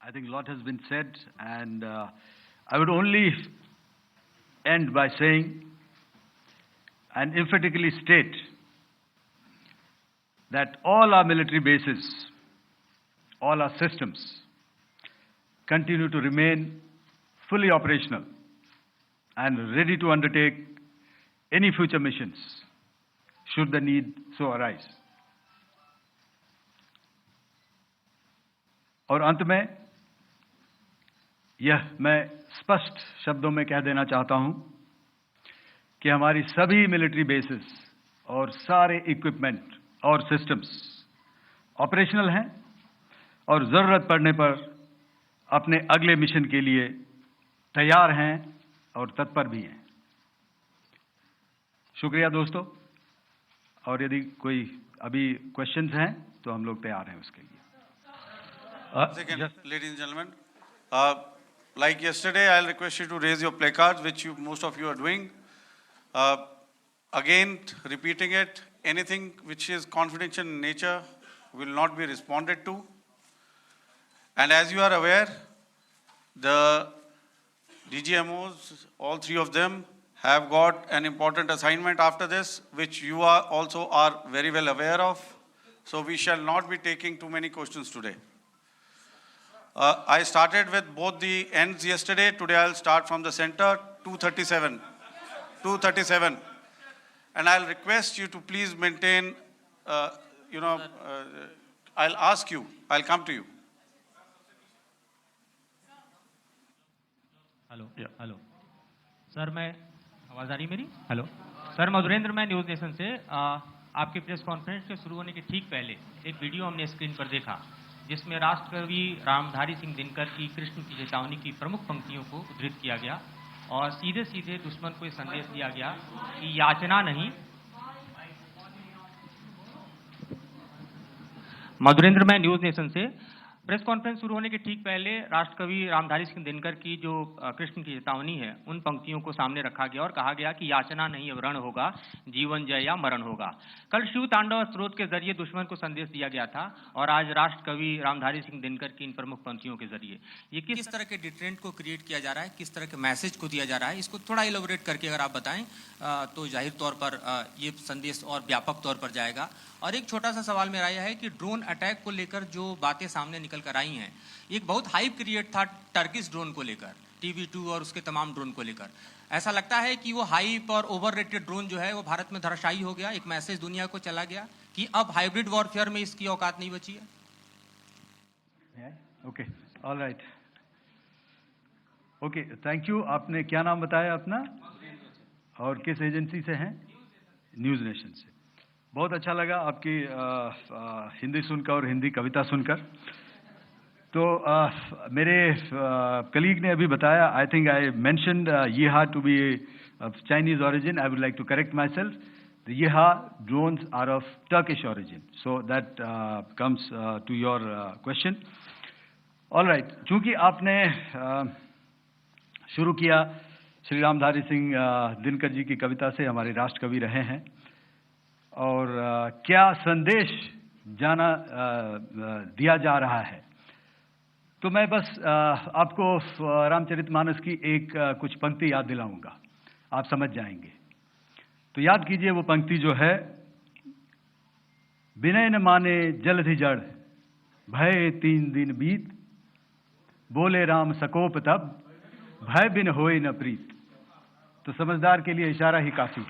I think a lot has been said, and I would only end by saying and emphatically state that all our military bases, all our systems continue to remain fully operational and ready to undertake any future missions should the need so arise. और अंत में यह मैं स्पष्ट शब्दों में कह देना चाहता हूं कि हमारी सभी मिलिट्री बेसेस और सारे इक्विपमेंट और सिस्टम्स ऑपरेशनल हैं और जरूरत पड़ने पर अपने अगले मिशन के लिए तैयार हैं और तत्पर भी हैं। शुक्रिया दोस्तों, और यदि कोई अभी क्वेश्चंस हैं तो हम लोग तैयार हैं उसके लिए। Ladies and gentlemen, like yesterday, I'll request you to raise your placards, which most of you are doing. Again, repeating it, anything which is confidential in nature will not be responded to. And as you are aware, the DGMOs, all three of them, have got an important assignment after this, which you also are very well aware of. So we shall not be taking too many questions today. I started with both the ends yesterday. Today I'll start from the center, 237. 237. And I'll request you to please maintain, I'll ask you, I'll come to you. Hello sir, मैं आवाज़ आ रही मेरी? Hello sir, Madhurendra, मैं news nation से आपके press conference के शुरू होने के ठीक पहले एक वीडियो हमने स्क्रीन पर देखा जिसमें राष्ट्रकवि रामधारी सिंह दिनकर की कृष्ण की चेतावनी की प्रमुख पंक्तियों को उद्धृत किया गया और सीधे सीधे दुश्मन को ये संदेश दिया गया कि याचना नहीं। मधुरेंद्र, मैं न्यूज़ नेशन से प्रेस कॉन्फ्रेंस शुरू होने के ठीक पहले राष्ट्रकवि रामधारी सिंह दिनकर की जो कृष्ण की चेतावनी है उन पंक्तियों को सामने रखा गया और कहा गया कि याचना नहीं अब रण होगा, जीवन जय या मरण होगा। कल शिव तांडव स्रोत के जरिए दुश्मन को संदेश दिया गया था और आज राष्ट्रकवि रामधारी सिंह दिनकर की इन प्रमुख पंक्तियों के जरिए ये किस तरह के डिटरेंट को क्रिएट किया जा रहा है, किस तरह के मैसेज को दिया जा रहा है, इसको थोड़ा इलेबोरेट करके अगर आप बताएं तो जाहिर तौर पर ये संदेश और व्यापक तौर पर जाएगा। और एक छोटा सा सवाल मेरा यह है कि ड्रोन अटैक को लेकर जो बातें सामने निकल कर आई हैं, एक बहुत हाइप क्रिएट था टर्किश ड्रोन को लेकर, TB2 और उसके तमाम ड्रोन को लेकर। ऐसा लगता है कि वो हाइप और ओवररेटेड ड्रोन जो है वो भारत में धराशायी हो गया, एक मैसेज दुनिया को चला गया कि अब हाइब्रिड वॉरफेयर में इसकी औकात नहीं बची है। Okay, all right, okay, thank you. आपने क्या नाम बताया अपना और किस एजेंसी से हैं? न्यूज़ नेशन से। बहुत अच्छा लगा आपकी हिंदी सुनकर और हिंदी कविता सुनकर। तो मेरे कलीग ने अभी बताया, I think I mentioned Yiha to be Chinese origin. I would like to correct myself. The Yeeha drones are of Turkish origin. So that comes to your question. All right. चूंकि आपने शुरू किया श्री रामधारी सिंह दिनकर जी की कविता से, हमारे राष्ट्र कवि रहे हैं, और क्या संदेश दिया जा रहा है, तो मैं बस आपको रामचरितमानस की एक कुछ पंक्ति याद दिलाऊंगा, आप समझ जाएंगे। तो याद कीजिए वो पंक्ति जो है, विनय न माने जलधि जड़, भय 3 दिन बीत, बोले राम सकोप तब, भय बिन होए न प्रीत। तो समझदार के लिए इशारा ही काफी।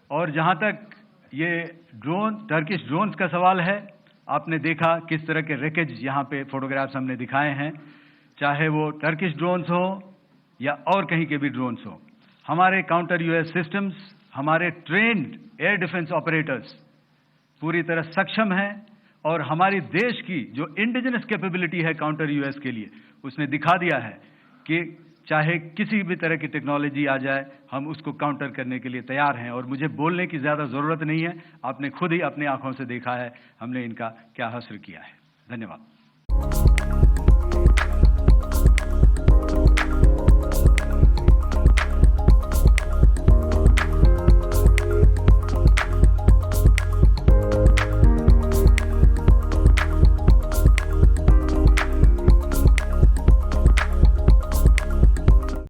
और जहां तक ये टर्किश ड्रोन्स का सवाल है, आपने देखा किस तरह के रेकेज यहाँ पे फोटोग्राफ्स हमने दिखाए हैं, चाहे वो टर्किश ड्रोन्स हो या और कहीं के भी ड्रोन्स हो। हमारे काउंटर यूएस सिस्टम्स, हमारे ट्रेन्ड एयर डिफेंस ऑपरेटर्स पूरी तरह सक्षम हैं, और हमारी देश की जो इंडिजिनस कैपेबिलिटी है काउंटर यूएस के लिए, उसने दिखा दिया है कि चाहे किसी भी तरह की टेक्नोलॉजी आ जाए, हम उसको काउंटर करने के लिए तैयार हैं। और मुझे बोलने की ज़्यादा ज़रूरत नहीं है, आपने खुद ही अपनी आंखों से देखा है हमने इनका क्या हश्र किया है। धन्यवाद।